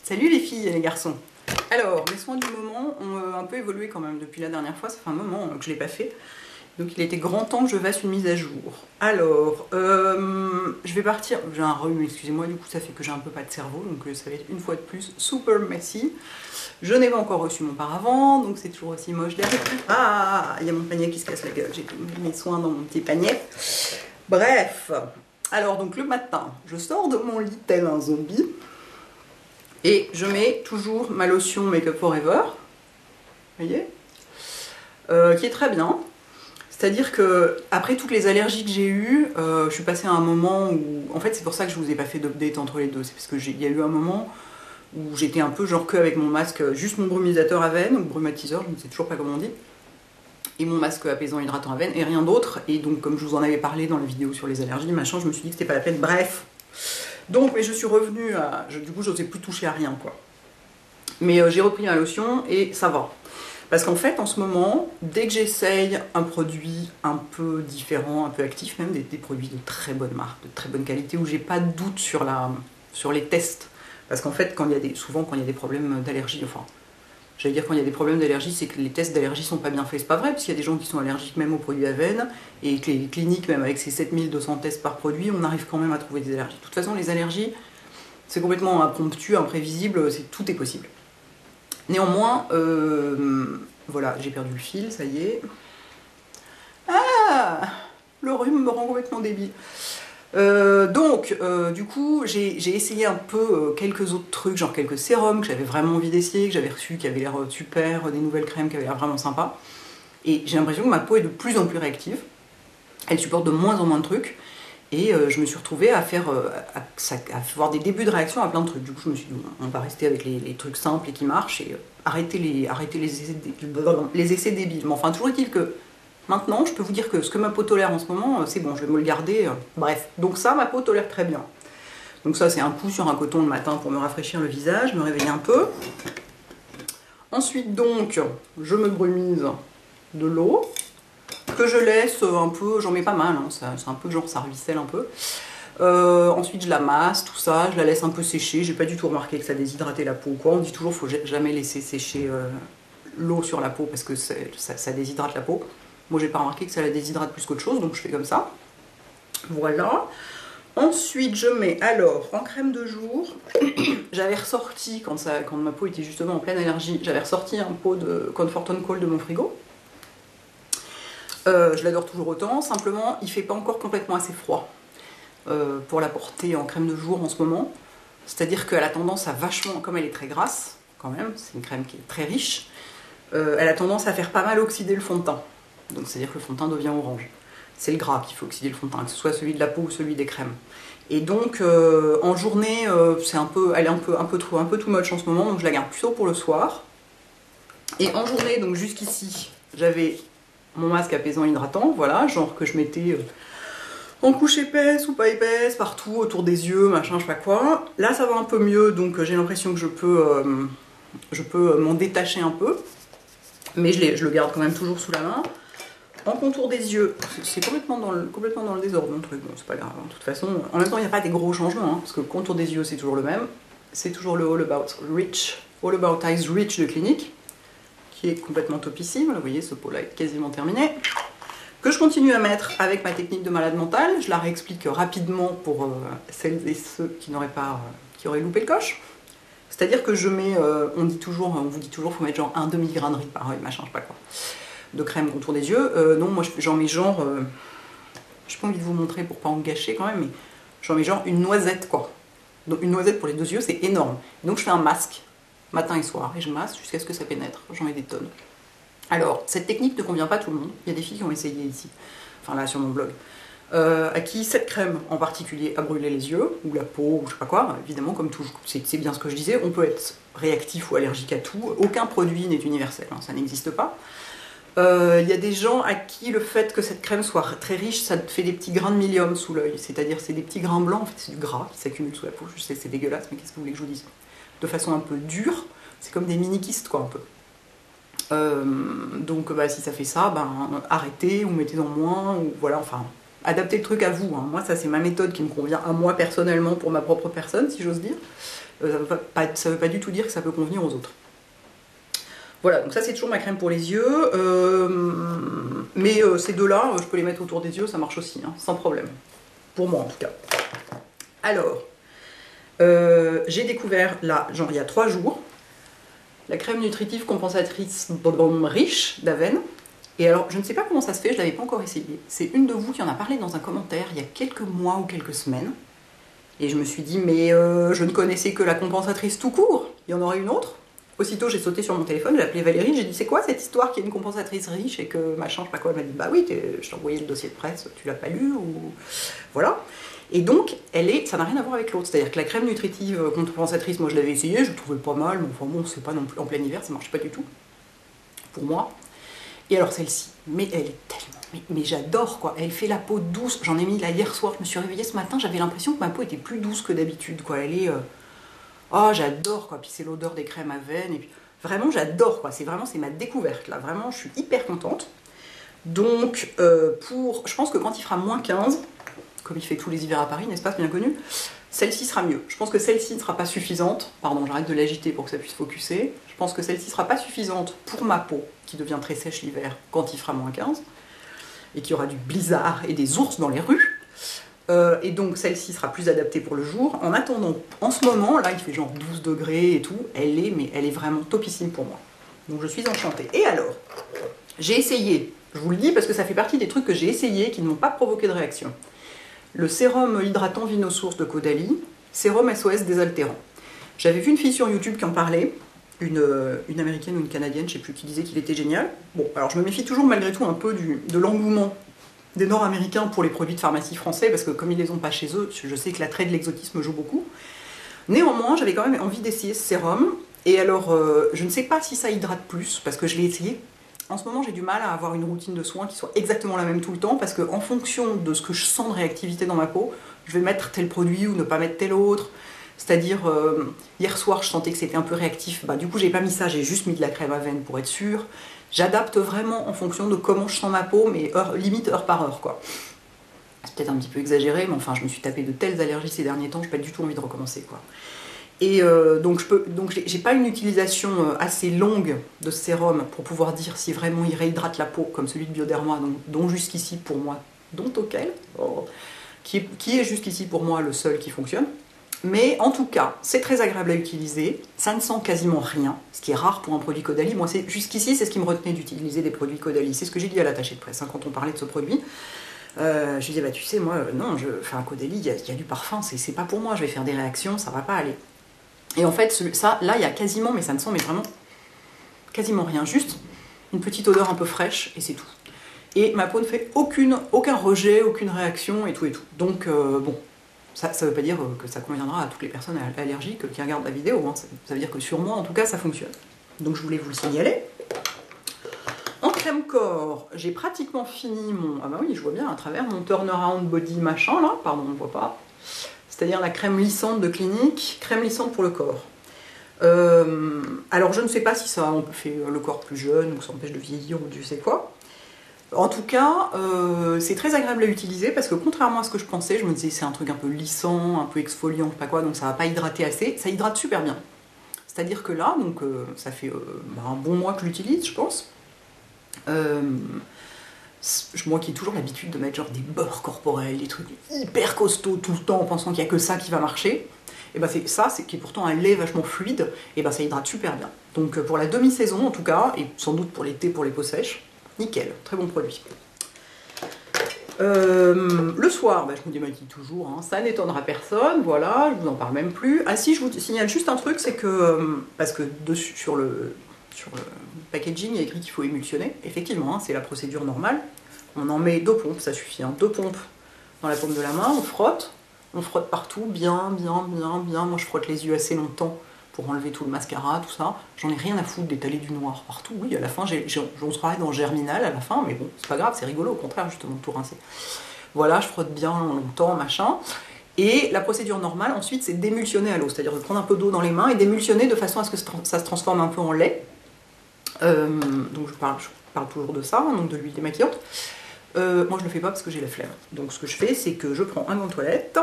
Salut les filles et les garçons. Alors, mes soins du moment ont un peu évolué quand même depuis la dernière fois, ça fait un moment que je ne l'ai pas fait. Donc il était grand temps que je fasse une mise à jour. Alors, je vais partir, j'ai un rhume, excusez-moi, du coup ça fait que j'ai un peu pas de cerveau, donc ça va être une fois de plus super messy. Je n'ai pas encore reçu mon paravent, donc c'est toujours aussi moche derrière. Ah, il y a mon panier qui se casse la gueule, j'ai mis mes soins dans mon petit panier. Bref, alors donc le matin, je sors de mon lit tel un zombie. Et je mets toujours ma lotion Make Up Forever, vous voyez, qui est très bien. C'est-à-dire que après toutes les allergies que j'ai eues, je suis passée à un moment où... En fait, c'est pour ça que je vous ai pas fait d'update entre les deux. C'est parce qu'il y a eu un moment où j'étais un peu genre que avec mon masque, juste mon brumisateur à veine, ou brumatiseur, je ne sais toujours pas comment on dit, et mon masque apaisant hydratant à veine, et rien d'autre. Et donc, comme je vous en avais parlé dans la vidéo sur les allergies, machin, je me suis dit que c'était pas la peine. Bref. Donc, mais je suis revenue à... Du coup, je n'osais plus toucher à rien, quoi. Mais j'ai repris ma lotion et ça va. Parce qu'en fait, en ce moment, dès que j'essaye un produit un peu différent, un peu actif, même des produits de très bonne marque, de très bonne qualité, où j'ai pas de doute sur les tests. Parce qu'en fait, souvent, quand il y a des problèmes d'allergie, enfin, j'allais dire quand il y a des problèmes d'allergie, c'est que les tests d'allergie sont pas bien faits. C'est pas vrai, parce qu'il y a des gens qui sont allergiques même aux produits à veine, et que les cliniques, même avec ces 7200 tests par produit, on arrive quand même à trouver des allergies. De toute façon, les allergies, c'est complètement impromptu, imprévisible, tout est possible. Néanmoins, voilà, j'ai perdu le fil, ça y est. Ah, le rhume me rend complètement débile. Du coup, j'ai essayé un peu quelques autres trucs, genre quelques sérums que j'avais vraiment envie d'essayer, que j'avais reçus, qui avaient l'air super, des nouvelles crèmes qui avaient l'air vraiment sympa. Et j'ai l'impression que ma peau est de plus en plus réactive. Elle supporte de moins en moins de trucs. Et je me suis retrouvée à avoir des débuts de réaction à plein de trucs. Du coup, je me suis dit, on va rester avec les trucs simples et qui marchent et arrêter les essais débiles. Mais enfin, toujours est-il que maintenant, je peux vous dire que ce que ma peau tolère en ce moment, c'est bon, je vais me le garder. Bref, donc ça, ma peau tolère très bien. Donc ça, c'est un coup sur un coton le matin pour me rafraîchir le visage, me réveiller un peu. Ensuite, donc, je me brumise de l'eau que je laisse un peu, j'en mets pas mal, hein, c'est un peu genre ça ruisselle un peu. Ensuite je la masse, tout ça, je la laisse un peu sécher, j'ai pas du tout remarqué que ça déshydratait la peau ou quoi. On dit toujours qu'il faut jamais laisser sécher l'eau sur la peau parce que ça déshydrate la peau. Moi j'ai pas remarqué que ça la déshydrate plus qu'autre chose, donc je fais comme ça. Voilà. Ensuite je mets alors en crème de jour, j'avais ressorti, quand ma peau était justement en pleine allergie, j'avais ressorti un pot de Comfort & Call de mon frigo. Je l'adore toujours autant, simplement il fait pas encore complètement assez froid pour la porter en crème de jour en ce moment. C'est-à-dire qu'elle a tendance à vachement, comme elle est très grasse quand même, c'est une crème qui est très riche, elle a tendance à faire pas mal oxyder le fond de teint. Donc c'est-à-dire que le fond de teint devient orange. C'est le gras qui fait oxyder le fond de teint, que ce soit celui de la peau ou celui des crèmes. Et donc en journée, elle est un peu too much en ce moment, donc je la garde plutôt pour le soir. Et en journée, donc jusqu'ici, j'avais mon masque apaisant hydratant, voilà, genre que je mettais en couche épaisse ou pas épaisse, partout, autour des yeux, machin, je sais pas quoi. Là ça va un peu mieux, donc j'ai l'impression que je peux m'en détacher un peu, mais je le garde quand même toujours sous la main. En contour des yeux, c'est complètement dans le désordre mon truc, bon c'est pas grave, hein. De toute façon, en même temps il n'y a pas des gros changements, hein, parce que le contour des yeux c'est toujours le même, c'est toujours le All About Eyes Rich de Clinique, qui est complètement topissime, vous voyez ce pot là est quasiment terminé, que je continue à mettre avec ma technique de malade mentale. Je la réexplique rapidement pour celles et ceux qui auraient loupé le coche. C'est-à-dire que je mets, on vous dit toujours, faut mettre genre un demi-grain de riz par œil, machin, je sais pas quoi, de crème contour des yeux. Non, moi j'en mets genre, j'ai pas envie de vous montrer pour pas en gâcher quand même, mais j'en mets genre une noisette quoi. Donc une noisette pour les deux yeux, c'est énorme. Donc je fais un masque matin et soir, et je masse jusqu'à ce que ça pénètre, j'en mets des tonnes. Alors, cette technique ne convient pas à tout le monde, il y a des filles qui ont essayé ici, enfin là sur mon blog, à qui cette crème en particulier a brûlé les yeux, ou la peau, ou je sais pas quoi, évidemment comme toujours, c'est bien ce que je disais, on peut être réactif ou allergique à tout, aucun produit n'est universel, hein, ça n'existe pas. Il y a des gens à qui le fait que cette crème soit très riche, ça fait des petits grains de milium sous l'œil, c'est-à-dire c'est des petits grains blancs, en fait c'est du gras qui s'accumule sous la peau, je sais c'est dégueulasse, mais qu'est-ce que vous voulez que je vous dise? De façon un peu dure, c'est comme des mini-kystes quoi un peu. Donc si ça fait ça, arrêtez ou mettez-en moins, ou voilà, enfin, adaptez le truc à vous, hein. Moi ça c'est ma méthode qui me convient à moi personnellement pour ma propre personne, si j'ose dire. ça veut pas du tout dire que ça peut convenir aux autres. Voilà, donc ça c'est toujours ma crème pour les yeux, mais ces deux-là, je peux les mettre autour des yeux, ça marche aussi, hein, sans problème. Pour moi en tout cas. Alors, j'ai découvert là, genre il y a 3 jours, la crème nutritive compensatrice riche d'Aven. Et alors, je ne sais pas comment ça se fait, je ne l'avais pas encore essayé. C'est une de vous qui en a parlé dans un commentaire il y a quelques mois ou quelques semaines. Et je me suis dit, mais je ne connaissais que la compensatrice tout court, il y en aurait une autre. Aussitôt, j'ai sauté sur mon téléphone, j'ai appelé Valérie, j'ai dit, c'est quoi cette histoire qu'il y a une compensatrice riche et que machin, je sais pas quoi. Elle m'a dit, bah oui, je t'ai envoyé le dossier de presse, tu l'as pas lu ou... Voilà. Et donc, ça n'a rien à voir avec l'autre. C'est-à-dire que la crème nutritive compensatrice, moi je l'avais essayée, je le trouvais pas mal, mais enfin bon, c'est pas non plus en plein hiver, ça marche pas du tout. Pour moi. Et alors celle-ci, mais elle est tellement... Mais j'adore quoi, elle fait la peau douce. J'en ai mis là hier soir, je me suis réveillée ce matin, j'avais l'impression que ma peau était plus douce que d'habitude quoi. Elle est... Oh j'adore quoi, puis c'est l'odeur des crèmes Aven, et puis vraiment j'adore quoi, c'est ma découverte là, vraiment je suis hyper contente. Donc je pense que quand il fera moins 15, comme il fait tous les hivers à Paris, n'est-ce pas, c'est bien connu, celle-ci sera mieux. Je pense que celle-ci ne sera pas suffisante, pardon j'arrête de l'agiter pour que ça puisse focuser, je pense que celle-ci ne sera pas suffisante pour ma peau, qui devient très sèche l'hiver quand il fera moins 15, et qu'il y aura du blizzard et des ours dans les rues. Et donc celle-ci sera plus adaptée pour le jour. En attendant, en ce moment, là il fait genre 12 degrés et tout, elle est vraiment topissime pour moi. Donc je suis enchantée. Et alors, j'ai essayé, je vous le dis parce que ça fait partie des trucs que j'ai essayé qui ne m'ont pas provoqué de réaction. Le sérum hydratant Vinosource de Caudalie, sérum SOS désaltérant. J'avais vu une fille sur YouTube qui en parlait, une américaine ou une canadienne, je sais plus, qui disait qu'il était génial. Bon, alors je me méfie toujours malgré tout un peu de l'engouement des Nord-Américains pour les produits de pharmacie français, parce que comme ils les ont pas chez eux, je sais que l'attrait de l'exotisme joue beaucoup. Néanmoins, j'avais quand même envie d'essayer ce sérum, et alors, je ne sais pas si ça hydrate plus, parce que je l'ai essayé. En ce moment, j'ai du mal à avoir une routine de soins qui soit exactement la même tout le temps, parce qu'en fonction de ce que je sens de réactivité dans ma peau, je vais mettre tel produit ou ne pas mettre tel autre. C'est-à-dire, hier soir, je sentais que c'était un peu réactif, bah, du coup, j'ai pas mis ça, j'ai juste mis de la crème Aven pour être sûre. J'adapte vraiment en fonction de comment je sens ma peau, mais limite heure par heure, quoi. C'est peut-être un petit peu exagéré, mais enfin, je me suis tapé de telles allergies ces derniers temps, je n'ai pas du tout envie de recommencer, quoi. Et donc j'ai pas une utilisation assez longue de ce sérum pour pouvoir dire si vraiment il réhydrate la peau, comme celui de Bioderma, dont jusqu'ici pour moi, dont auquel, qui est jusqu'ici pour moi le seul qui fonctionne. Mais en tout cas, c'est très agréable à utiliser, ça ne sent quasiment rien, ce qui est rare pour un produit Caudalie. Moi, jusqu'ici, c'est ce qui me retenait d'utiliser des produits Caudalie. C'est ce que j'ai dit à l'attaché de presse hein, quand on parlait de ce produit. Je lui disais, bah tu sais, moi, non, un Caudalie, il y a du parfum, c'est pas pour moi, je vais faire des réactions, ça va pas aller. Et en fait, ça, là, il y a quasiment, mais ça ne sent mais vraiment quasiment rien, juste une petite odeur un peu fraîche, et c'est tout. Et ma peau ne fait aucun rejet, aucune réaction, et tout. Donc, bon... Ça ne veut pas dire que ça conviendra à toutes les personnes allergiques qui regardent la vidéo, hein. Ça veut dire que sur moi, en tout cas, ça fonctionne. Donc je voulais vous le signaler. En crème corps, j'ai pratiquement fini mon... Ah bah oui, je vois bien à travers mon turnaround body machin, là. Pardon, on ne voit pas. C'est-à-dire la crème lissante de Clinique, crème lissante pour le corps. Alors je ne sais pas si ça fait le corps plus jeune, ou ça empêche de vieillir, ou Dieu sait quoi. En tout cas, c'est très agréable à utiliser parce que contrairement à ce que je pensais, je me disais c'est un truc un peu lissant, un peu exfoliant, je sais pas quoi, donc ça va pas hydrater assez. Ça hydrate super bien. C'est-à-dire que là, donc ça fait un bon mois que je l'utilise, je pense. Moi qui ai toujours l'habitude de mettre genre des beurres corporels, des trucs hyper costauds tout le temps en pensant qu'il n'y a que ça qui va marcher, et ben c'est ça, qui est pourtant un lait vachement fluide, et ben ça hydrate super bien. Donc pour la demi-saison en tout cas, et sans doute pour l'été pour les peaux sèches, nickel, très bon produit. Le soir, je me démaquille toujours, hein, ça n'étonnera personne, voilà, je vous en parle même plus. Ah si, je vous signale juste un truc, c'est que, parce que dessus, sur le packaging, il y a écrit qu'il faut émulsionner, effectivement, hein, c'est la procédure normale. On en met 2 pompes, ça suffit, hein, 2 pompes dans la paume de la main, on frotte partout, bien, moi je frotte les yeux assez longtemps, pour enlever tout le mascara, tout ça. J'en ai rien à foutre d'étaler du noir partout. Oui, à la fin, on se croirait dans Germinal à la fin, mais bon, c'est pas grave, c'est rigolo, au contraire, justement, tout rincer. Voilà, je frotte bien longtemps, machin. Et la procédure normale, ensuite, c'est d'émulsionner à l'eau, c'est-à-dire de prendre un peu d'eau dans les mains et d'émulsionner de façon à ce que ça se transforme un peu en lait. Donc je parle toujours de ça, donc de l'huile démaquillante. Moi, je ne le fais pas parce que j'ai la flemme. Donc ce que je fais, c'est que je prends un gant de toilette,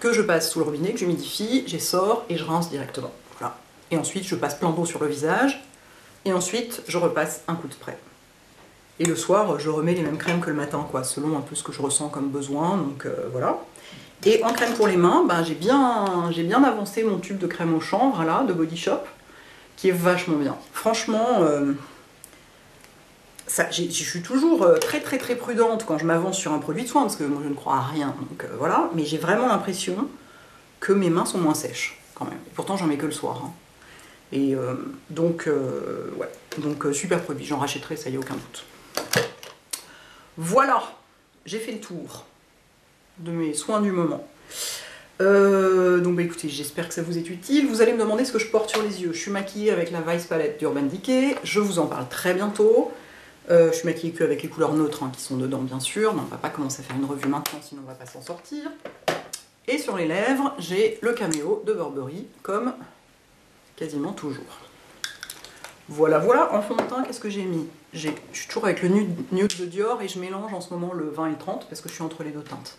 que je passe sous le robinet, que j'humidifie, j'essore et je rince directement. Voilà. Et ensuite, je passe plein d'eau sur le visage. Et ensuite, je repasse un coup de spray. Et le soir, je remets les mêmes crèmes que le matin, quoi, selon un peu ce que je ressens comme besoin. Donc voilà. Et en crème pour les mains, ben, j'ai bien avancé mon tube de crème au chanvre, là, de Body Shop, qui est vachement bien. Franchement, je suis toujours très prudente quand je m'avance sur un produit de soin, parce que moi je ne crois à rien, donc voilà. Mais j'ai vraiment l'impression que mes mains sont moins sèches, quand même. Et pourtant, j'en mets que le soir. Hein. Et donc, ouais. Donc, super produit. J'en rachèterai, ça y est, aucun doute. Voilà, j'ai fait le tour de mes soins du moment. Donc bah, écoutez, j'espère que ça vous est utile. Vous allez me demander ce que je porte sur les yeux. Je suis maquillée avec la Vice Palette d'Urban Decay. Je vous en parle très bientôt. Je suis maquillée qu'avec les couleurs neutres hein, qui sont dedans, bien sûr. Mais on va pas commencer à faire une revue maintenant, sinon on va pas s'en sortir. Et sur les lèvres, j'ai le Cameo de Burberry, comme quasiment toujours. Voilà, voilà. En fond de teint, qu'est-ce que j'ai mis? Je suis toujours avec le nude de Dior et je mélange en ce moment le 20 et le 30 parce que je suis entre les deux teintes.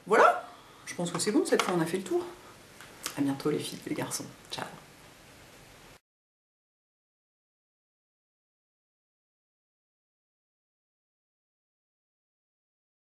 Voilà, je pense que c'est bon, cette fois on a fait le tour. À bientôt les filles et les garçons. Ciao.